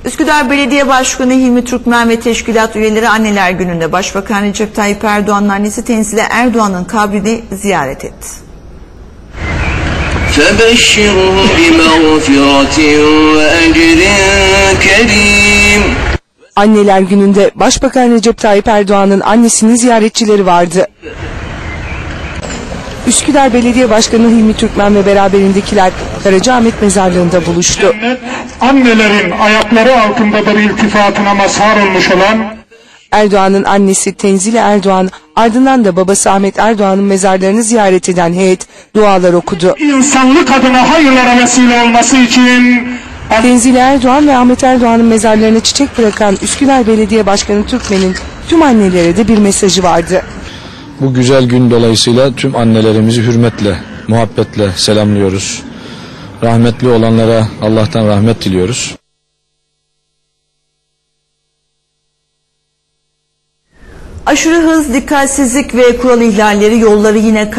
Üsküdar Belediye Başkanı Hilmi Türkmen ve teşkilat üyeleri Anneler Günü'nde Başbakan Recep Tayyip Erdoğan'ın annesi Tenzile Erdoğan'ın kabrini ziyaret etti. فَبَشِّرْهُ بِمَغْفِرَةٍ وَأَجْرٍ كَرِيمٍ. Anneler Günü'nde Başbakan Recep Tayyip Erdoğan'ın annesinin ziyaretçileri vardı. Üsküdar Belediye Başkanı Hilmi Türkmen ve beraberindekiler Karacaahmet Mezarlığı'nda buluştu. Annelerin ayakları altındadır iltifatına mazhar olmuş olan Erdoğan'ın annesi Tenzile Erdoğan, ardından da babası Ahmet Erdoğan'ın mezarlarını ziyaret eden heyet dualar okudu. insanlık adına hayırlara vesile olması için Tenzile Erdoğan ve Ahmet Erdoğan'ın mezarlarına çiçek bırakan Üsküdar Belediye Başkanı Türkmen'in tüm annelere de bir mesajı vardı. Bu güzel gün dolayısıyla tüm annelerimizi hürmetle, muhabbetle selamlıyoruz. Rahmetli olanlara Allah'tan rahmet diliyoruz. Aşırı hız, dikkatsizlik ve kural ihlalleri yolları yine